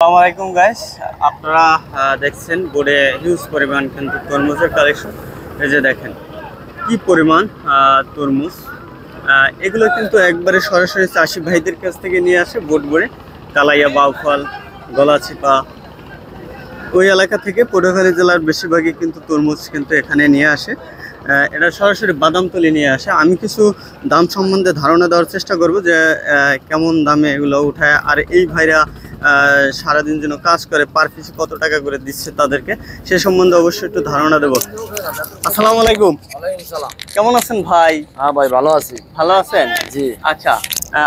আসসালামু আলাইকুম গাইস, আপনারা দেখছেন বোর্ডে হিউজ পরিমাণ কিন্তু তরমুজের কালেকশন। এই যে দেখেন কি পরিমাণ তরমুজ। এগুলো কিন্তু একবারে সরাসরি চাষি ভাইদের কাছ থেকে নিয়ে আসে বোর্ডে কালাইয়া, বাউফল, গলাচিপা ওই এলাকা থেকে পটুয়াখালী জেলার বেশিরভাগই কিন্তু তরমুজ কিন্তু এখানে নিয়ে আসে। এটা সরাসরি বাদামতলি নিয়ে আসে। আমি কিছু দাম সম্বন্ধে ধারণা দেওয়ার চেষ্টা করব যে কেমন দামে এগুলো উঠায়, আর এই ভাইরা সারাদিন যেন কাজ করে পার পিছু কত টাকা করে দিচ্ছে তাদেরকে, সে সম্বন্ধে অবশ্যই একটু ধারণা দেবো। আসসালামু আলাইকুম। কেমন আছেন ভাই? হ্যাঁ ভাই, ভালো আছি। ভালো আছেন? জি। আচ্ছা,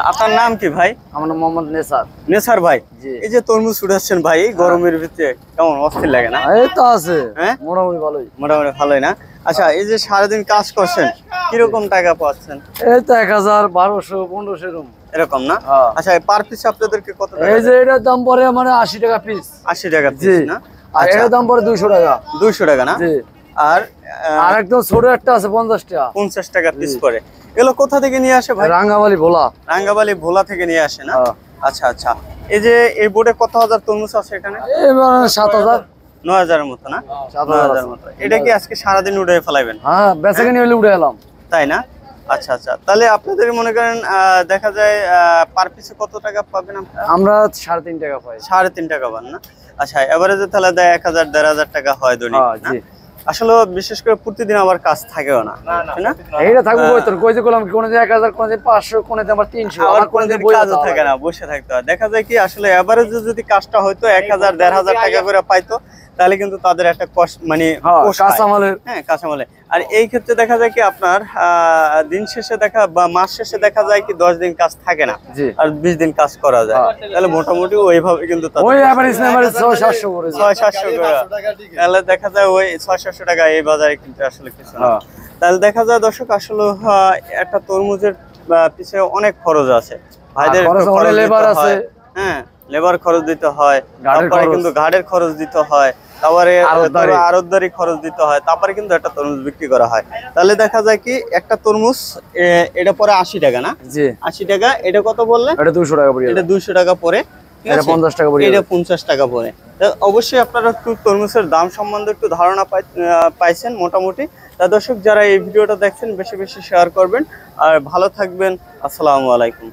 আপনার নাম কি ভাই? আমার নাম মোহাম্মদ নেসার। নেসার ভাই, জি। এই যে তরমুজ উঠাচ্ছেন ভাই গরমের ভিতরে, কেমন অস্থির লাগে না? এই তো আছে, হ্যাঁ মোটামুটি ভালোই। মোটামুটি ভালোই না? আচ্ছা, এই যে সারাদিন কাজ করছেন কিরকম টাকা পাচ্ছেন? এই তো 1000, 1200, 1500 এরকম। এরকম না? হ্যাঁ। আচ্ছা, পার পিস আপনাদেরকে কত টাকা? এই যে এটার দাম পড়ে মানে 80 টাকা পিস। 80 টাকা জি। পিস না? আর আচ্ছা, এটার দাম পড়ে 200 টাকা। 200 টাকা না? জি। আর আর একদম ছোট একটা আছে 50 টাকা। 50 টাকা পিস পড়ে। এগুলো কোথা থেকে নিয়ে আসে ভাই? রাঙ্গামালি ভোলা। রাঙ্গাবালি ভোলা থেকে নিয়ে আসে না? হ্যাঁ। আচ্ছা আচ্ছা, এই যে এই বোর্ডে কত হাজার তরমুজ আছে এখানে? এই মানে 7000। 9000 এর মতো না? 7000 9000 মতো। এটা কি আজকে সারাদিন উড়ে ফেলাইবেন? হ্যাঁ, বেচাকেনি হলে উঠে এলাম। তাই না? আচ্ছা আচ্ছা, তাহলে আপনাদের মনে করেন দেখা যায় পার পিসে কত টাকা পাবেন আপনারা? আমরা 3.5 টাকা পাই। 3.5 টাকা পান না? আচ্ছা, এভারেজে তাহলে দেয় 1000 1500 টাকা হয় দৈনিক না? জি। আসলে বিশেষ করে প্রতিদিন আবার কাজ থাকেও না, তাই না? এইটা থাকবো কইতো কই যে করলাম, কোন দিন 1000, কোন দিন 500, কোন দিন আবার 300। আবার আমার কোন কোনদিন দিন কাজও থাকে না, বসে থাকতে হয়। দেখা যায় কি আসলে এভারেজে যদি কাজটা হয়তো 1000 1500 টাকা করে পাইতো, তাহলে কিন্তু তাদের একটা মানে পোষায়। কাঁচামালের। হ্যাঁ, কাঁচামালে। আর এই ক্ষেত্রে দেখা যায় কি আপনার দিন শেষে দেখা বা মাস শেষে দেখা যায় কি 10 দিন কাজ থাকে না, জি। আর 20 দিন কাজ করা যায়। তাহলে মোটামুটি ওইভাবে কিন্তু ওই এভারেজ এভারেজ 600-700 করে। 600-700 করে, তাহলে দেখা যায় ওই 600-700 টাকা এই বাজারে কিন্তু আসলে কিছু না। তাহলে দেখা যায় দর্শক আসলে একটা তরমুজের পিছনে অনেক খরচ আছে ভাইদের, অনেক লেবার আছে। হ্যাঁ, লেবার খরচ দিতে হয়, গাড়ির তারপরে খরচ। কিন্তু গাড়ির খরচ দিতে হয়, তারপরে আড়তদারি। আড়তদারি খরচ দিতে হয়, তারপরে কিন্তু একটা তরমুজ বিক্রি করা হয়। তাহলে দেখা যায় কি একটা তরমুজ এটা পরে 80 টাকা না? জি। 80 টাকা। এটা কত বললেন? এটা 200 টাকা পড়ে। এটা 200 টাকা পরে। ঠিক এটা আছে? 50 টাকা পড়ে। এটা 50 টাকা পরে। অবশ্যই আপনারা একটু তরমুজের দাম সম্বন্ধে একটু ধারণা পাইছেন মোটামুটি। তা দর্শক, যারা এই ভিডিওটা দেখছেন বেশি বেশি শেয়ার করবেন আর ভালো থাকবেন। আসসালামু আলাইকুম।